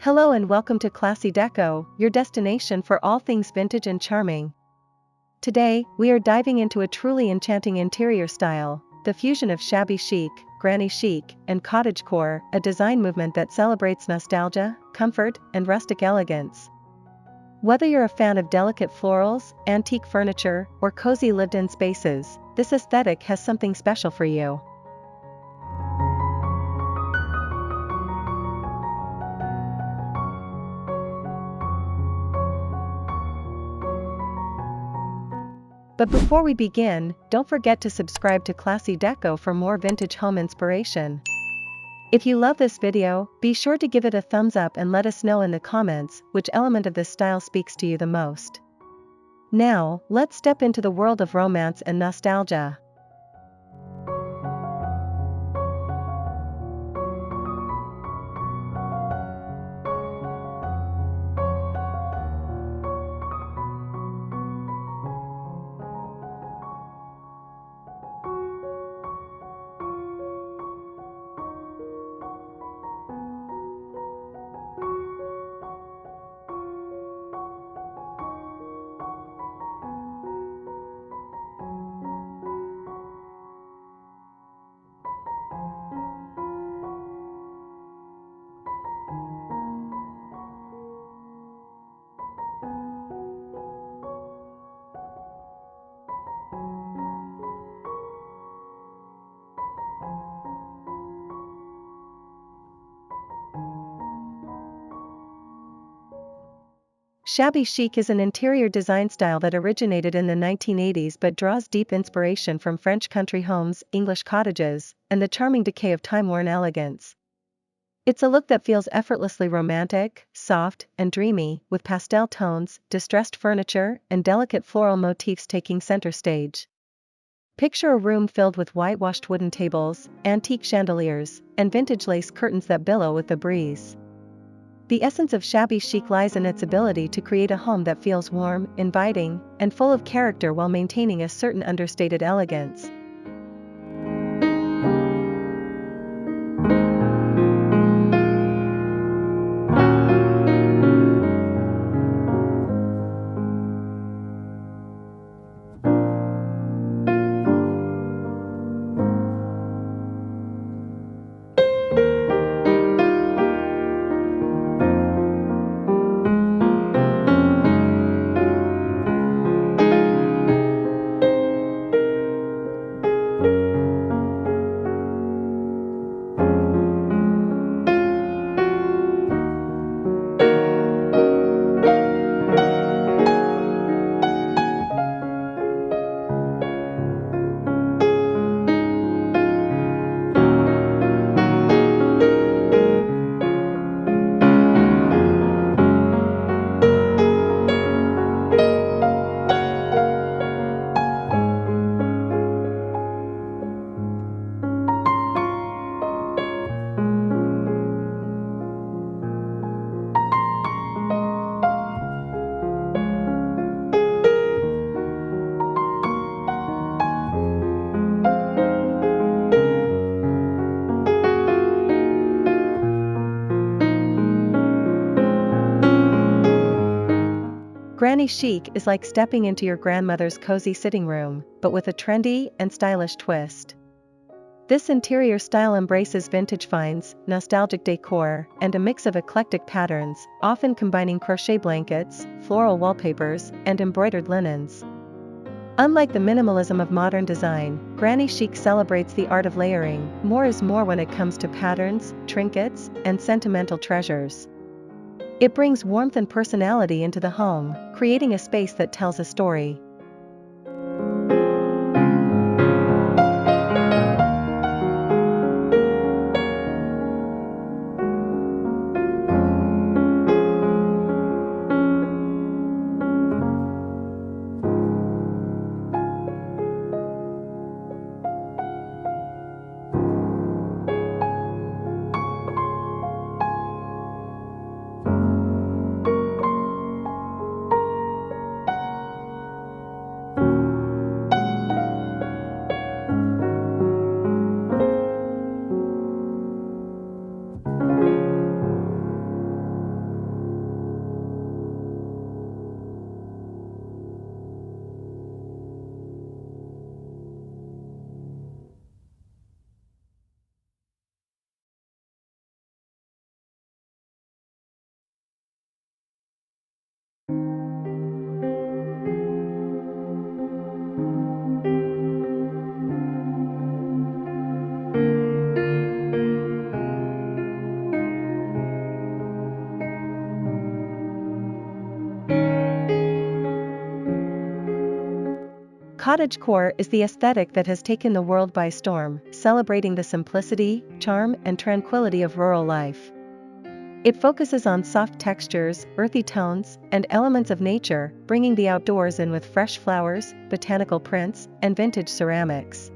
Hello and welcome to Classy Deco, your destination for all things vintage and charming. Today, we are diving into a truly enchanting interior style, the fusion of shabby chic, granny chic, and cottagecore, a design movement that celebrates nostalgia, comfort, and rustic elegance. Whether you're a fan of delicate florals, antique furniture, or cozy lived-in spaces, this aesthetic has something special for you. But before we begin, don't forget to subscribe to Classy Deco for more vintage home inspiration. If you love this video, be sure to give it a thumbs up and let us know in the comments which element of this style speaks to you the most. Now, let's step into the world of romance and nostalgia. Shabby chic is an interior design style that originated in the 1980s but draws deep inspiration from French country homes, English cottages, and the charming decay of time-worn elegance. It's a look that feels effortlessly romantic, soft, and dreamy, with pastel tones, distressed furniture, and delicate floral motifs taking center stage. Picture a room filled with whitewashed wooden tables, antique chandeliers, and vintage lace curtains that billow with the breeze. The essence of shabby chic lies in its ability to create a home that feels warm, inviting, and full of character while maintaining a certain understated elegance. Granny chic is like stepping into your grandmother's cozy sitting room, but with a trendy and stylish twist. This interior style embraces vintage finds, nostalgic decor, and a mix of eclectic patterns, often combining crochet blankets, floral wallpapers, and embroidered linens. Unlike the minimalism of modern design, Granny chic celebrates the art of layering. More is more when it comes to patterns, trinkets, and sentimental treasures. It brings warmth and personality into the home, creating a space that tells a story. Cottagecore is the aesthetic that has taken the world by storm, celebrating the simplicity, charm, and tranquility of rural life. It focuses on soft textures, earthy tones, and elements of nature, bringing the outdoors in with fresh flowers, botanical prints, and vintage ceramics.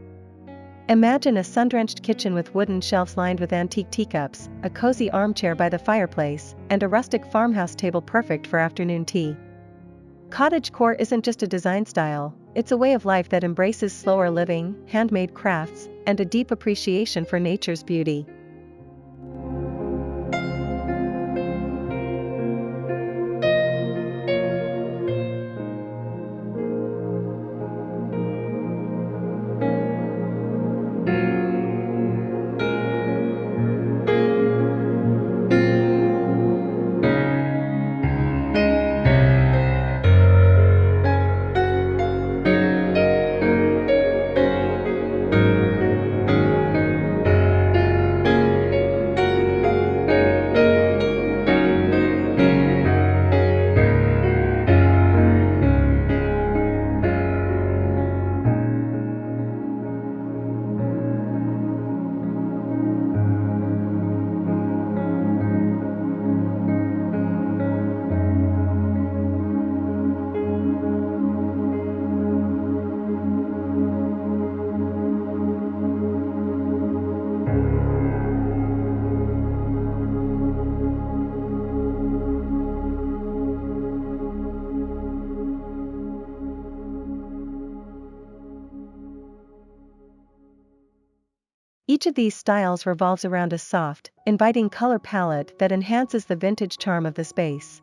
Imagine a sun-drenched kitchen with wooden shelves lined with antique teacups, a cozy armchair by the fireplace, and a rustic farmhouse table perfect for afternoon tea. Cottagecore isn't just a design style, it's a way of life that embraces slower living, handmade crafts, and a deep appreciation for nature's beauty. Each of these styles revolves around a soft, inviting color palette that enhances the vintage charm of the space.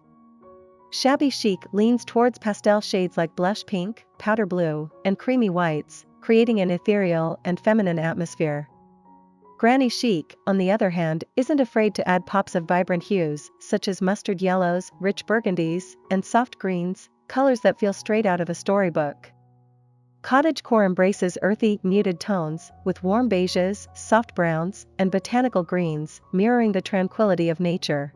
Shabby Chic leans towards pastel shades like blush pink, powder blue, and creamy whites, creating an ethereal and feminine atmosphere. Granny Chic, on the other hand, isn't afraid to add pops of vibrant hues, such as mustard yellows, rich burgundies, and soft greens, colors that feel straight out of a storybook. Cottagecore embraces earthy, muted tones, with warm beiges, soft browns, and botanical greens, mirroring the tranquility of nature.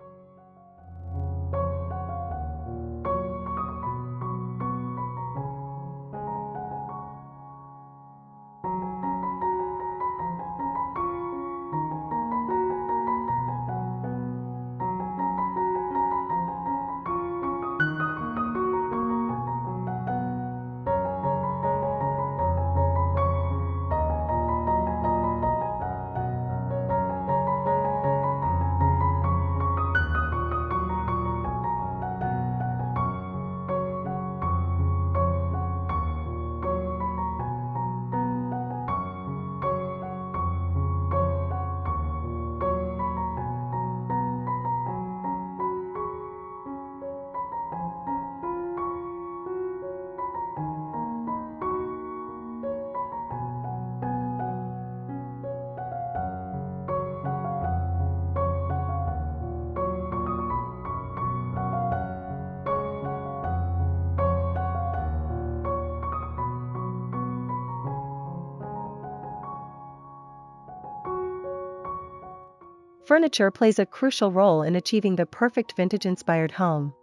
Furniture plays a crucial role in achieving the perfect vintage-inspired home.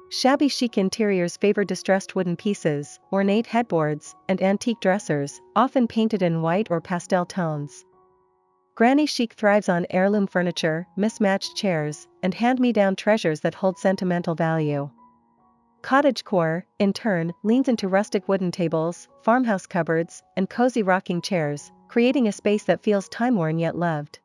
Shabby chic interiors favor distressed wooden pieces, ornate headboards, and antique dressers, often painted in white or pastel tones. Granny chic thrives on heirloom furniture, mismatched chairs, and hand-me-down treasures that hold sentimental value. Cottagecore, in turn, leans into rustic wooden tables, farmhouse cupboards, and cozy rocking chairs, creating a space that feels time-worn yet loved.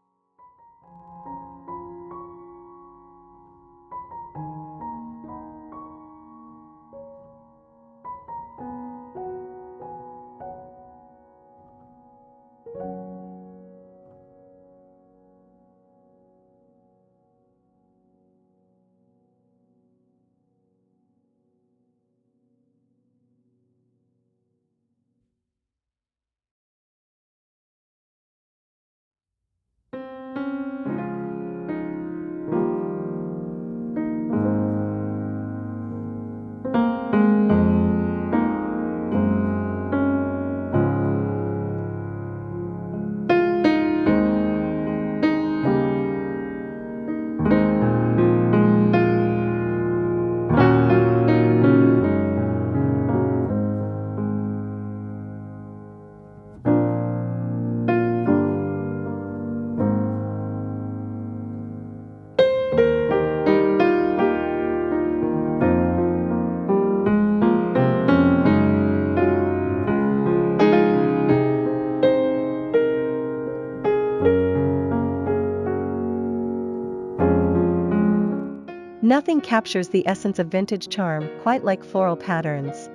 Nothing captures the essence of vintage charm quite like floral patterns.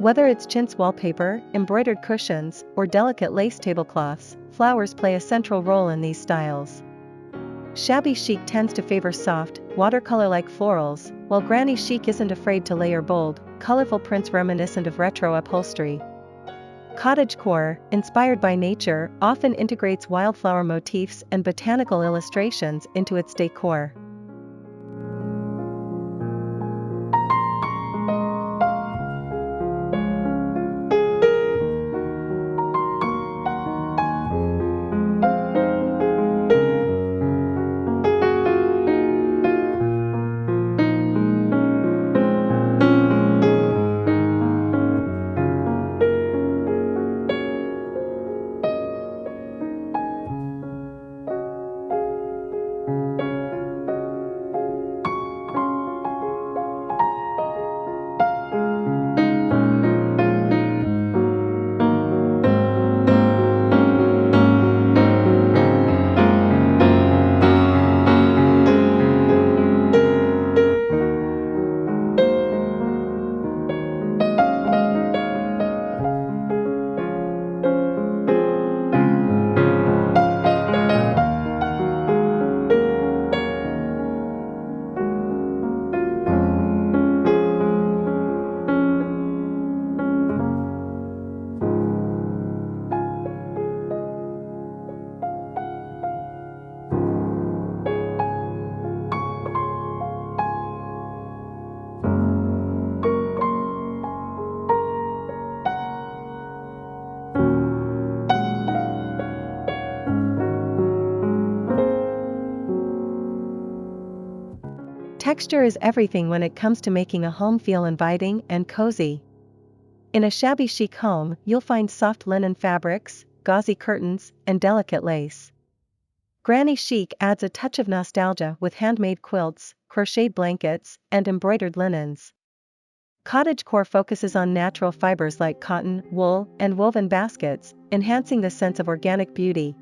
Whether it's chintz wallpaper, embroidered cushions, or delicate lace tablecloths, flowers play a central role in these styles. Shabby chic tends to favor soft, watercolor-like florals, while granny chic isn't afraid to layer bold, colorful prints reminiscent of retro upholstery. Cottagecore, inspired by nature, often integrates wildflower motifs and botanical illustrations into its decor. Texture is everything when it comes to making a home feel inviting and cozy. In a shabby chic home, you'll find soft linen fabrics, gauzy curtains, and delicate lace. Granny chic adds a touch of nostalgia with handmade quilts, crocheted blankets, and embroidered linens. Cottagecore focuses on natural fibers like cotton, wool, and woven baskets, enhancing the sense of organic beauty.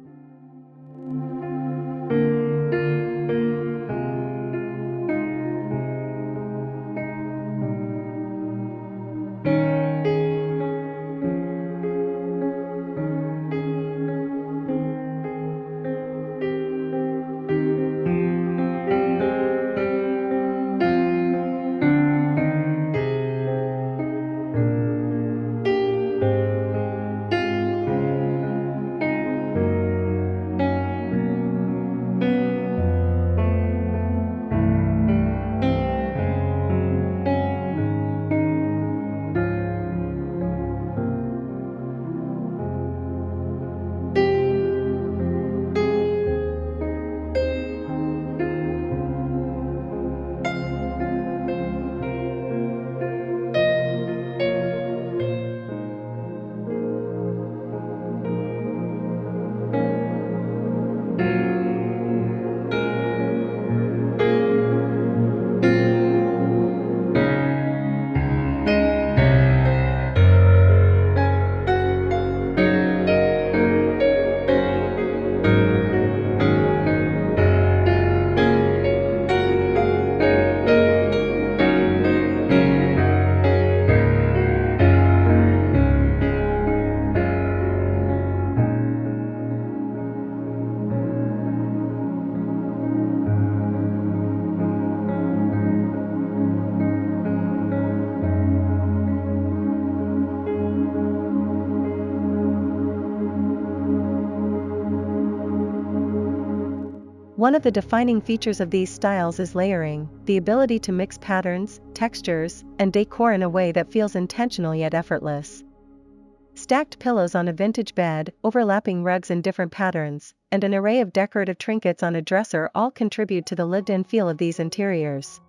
One of the defining features of these styles is layering, the ability to mix patterns, textures, and decor in a way that feels intentional yet effortless. Stacked pillows on a vintage bed, overlapping rugs in different patterns, and an array of decorative trinkets on a dresser all contribute to the lived-in feel of these interiors.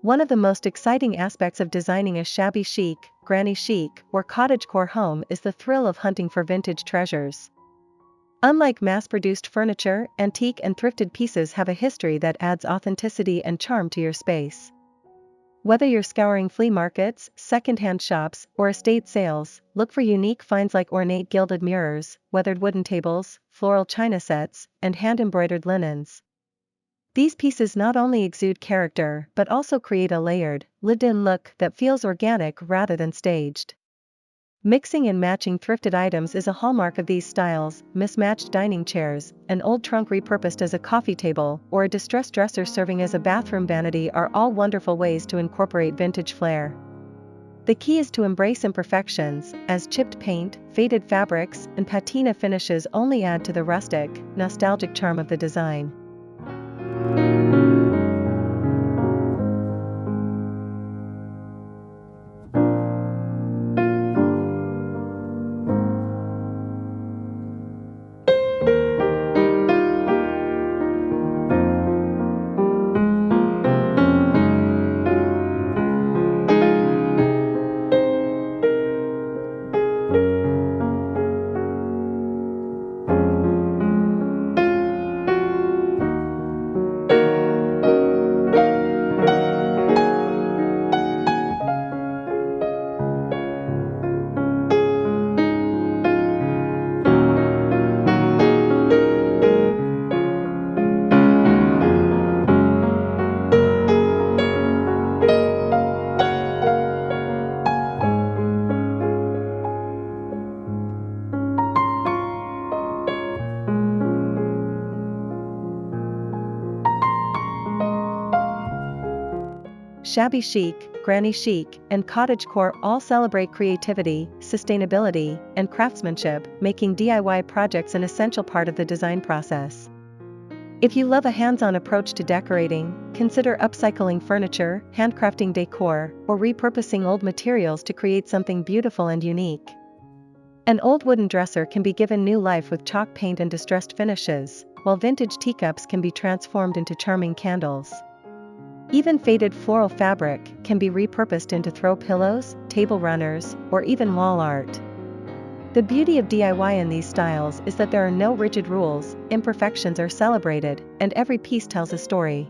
One of the most exciting aspects of designing a shabby chic, granny chic, or cottagecore home is the thrill of hunting for vintage treasures. Unlike mass-produced furniture, antique and thrifted pieces have a history that adds authenticity and charm to your space. Whether you're scouring flea markets, second-hand shops, or estate sales, look for unique finds like ornate gilded mirrors, weathered wooden tables, floral china sets, and hand-embroidered linens. These pieces not only exude character but also create a layered, lived-in look that feels organic rather than staged. Mixing and matching thrifted items is a hallmark of these styles. Mismatched dining chairs, an old trunk repurposed as a coffee table, or a distressed dresser serving as a bathroom vanity are all wonderful ways to incorporate vintage flair. The key is to embrace imperfections, as chipped paint, faded fabrics, and patina finishes only add to the rustic, nostalgic charm of the design. Shabby chic, granny chic, and cottagecore all celebrate creativity, sustainability, and craftsmanship, making DIY projects an essential part of the design process. If you love a hands-on approach to decorating, consider upcycling furniture, handcrafting decor, or repurposing old materials to create something beautiful and unique. An old wooden dresser can be given new life with chalk paint and distressed finishes, while vintage teacups can be transformed into charming candles. Even faded floral fabric can be repurposed into throw pillows, table runners, or even wall art. The beauty of DIY in these styles is that there are no rigid rules, imperfections are celebrated, and every piece tells a story.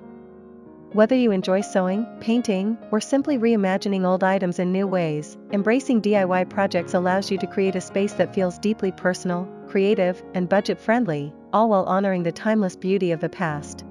Whether you enjoy sewing, painting, or simply reimagining old items in new ways, embracing DIY projects allows you to create a space that feels deeply personal, creative, and budget-friendly, all while honoring the timeless beauty of the past.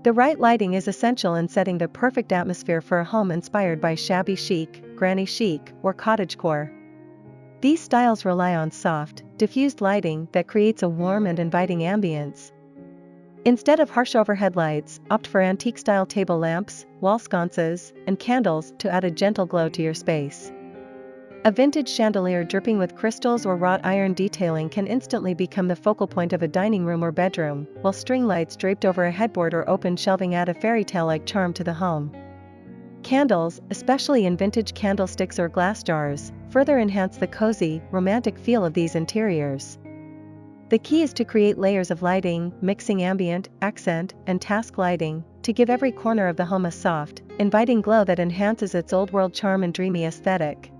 The right lighting is essential in setting the perfect atmosphere for a home inspired by shabby chic, granny chic, or cottagecore. These styles rely on soft, diffused lighting that creates a warm and inviting ambience. Instead of harsh overhead lights, opt for antique-style table lamps, wall sconces, and candles to add a gentle glow to your space. A vintage chandelier dripping with crystals or wrought iron detailing can instantly become the focal point of a dining room or bedroom, while string lights draped over a headboard or open shelving add a fairy tale-like charm to the home. Candles, especially in vintage candlesticks or glass jars, further enhance the cozy, romantic feel of these interiors. The key is to create layers of lighting, mixing ambient, accent, and task lighting, to give every corner of the home a soft, inviting glow that enhances its old-world charm and dreamy aesthetic.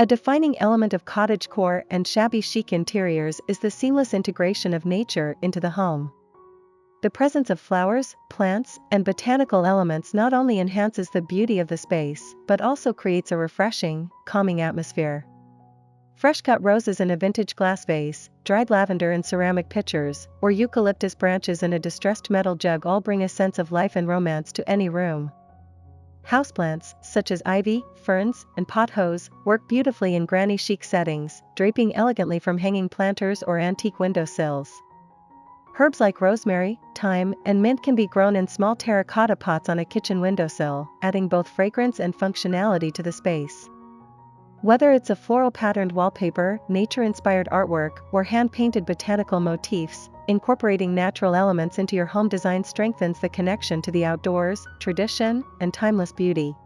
A defining element of cottagecore and shabby chic interiors is the seamless integration of nature into the home. The presence of flowers, plants, and botanical elements not only enhances the beauty of the space but also creates a refreshing, calming atmosphere. Fresh-cut roses in a vintage glass vase, dried lavender in ceramic pitchers, or eucalyptus branches in a distressed metal jug all bring a sense of life and romance to any room. Houseplants, such as ivy, ferns, and pothos, work beautifully in granny chic settings, draping elegantly from hanging planters or antique windowsills. Herbs like rosemary, thyme, and mint can be grown in small terracotta pots on a kitchen windowsill, adding both fragrance and functionality to the space. Whether it's a floral-patterned wallpaper, nature-inspired artwork, or hand-painted botanical motifs, incorporating natural elements into your home design strengthens the connection to the outdoors, tradition, and timeless beauty.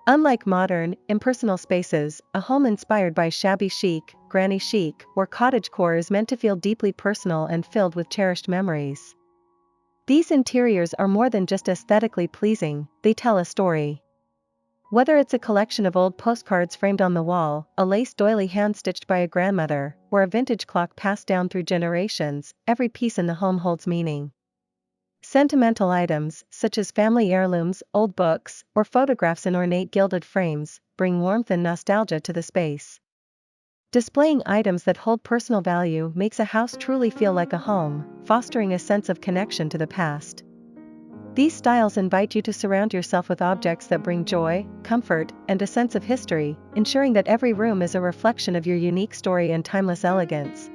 Unlike modern, impersonal spaces, a home inspired by shabby chic, granny chic, or cottagecore is meant to feel deeply personal and filled with cherished memories. These interiors are more than just aesthetically pleasing, they tell a story. Whether it's a collection of old postcards framed on the wall, a lace doily hand-stitched by a grandmother, or a vintage clock passed down through generations, every piece in the home holds meaning. Sentimental items, such as family heirlooms, old books, or photographs in ornate gilded frames, bring warmth and nostalgia to the space. Displaying items that hold personal value makes a house truly feel like a home, fostering a sense of connection to the past. These styles invite you to surround yourself with objects that bring joy, comfort, and a sense of history, ensuring that every room is a reflection of your unique story and timeless elegance.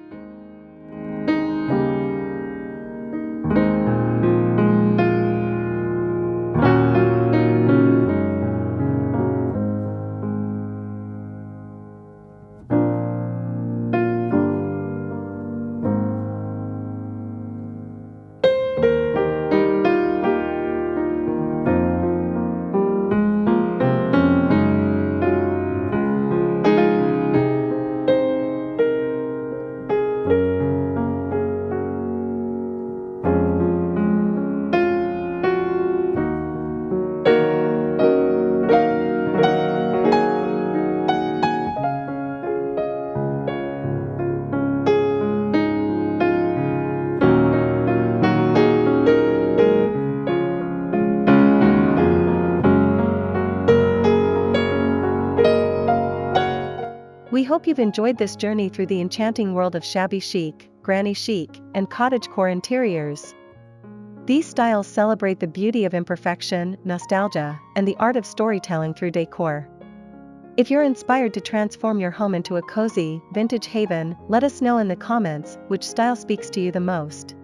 We hope you've enjoyed this journey through the enchanting world of shabby chic, granny chic, and cottagecore interiors. These styles celebrate the beauty of imperfection, nostalgia, and the art of storytelling through decor. If you're inspired to transform your home into a cozy, vintage haven, let us know in the comments which style speaks to you the most.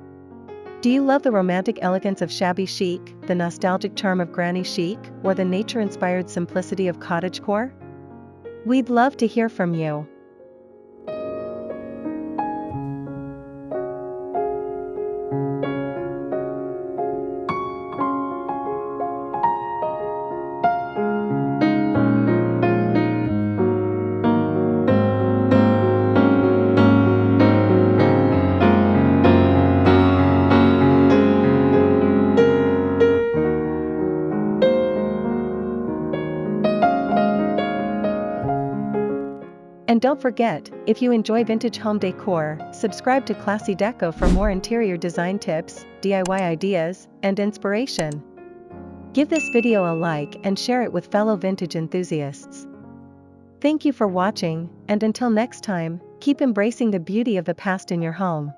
Do you love the romantic elegance of shabby chic, the nostalgic charm of granny chic, or the nature-inspired simplicity of cottagecore? We'd love to hear from you. And don't forget, if you enjoy vintage home decor, subscribe to Classy Deco for more interior design tips, DIY ideas, and inspiration. Give this video a like and share it with fellow vintage enthusiasts. Thank you for watching, and until next time, keep embracing the beauty of the past in your home.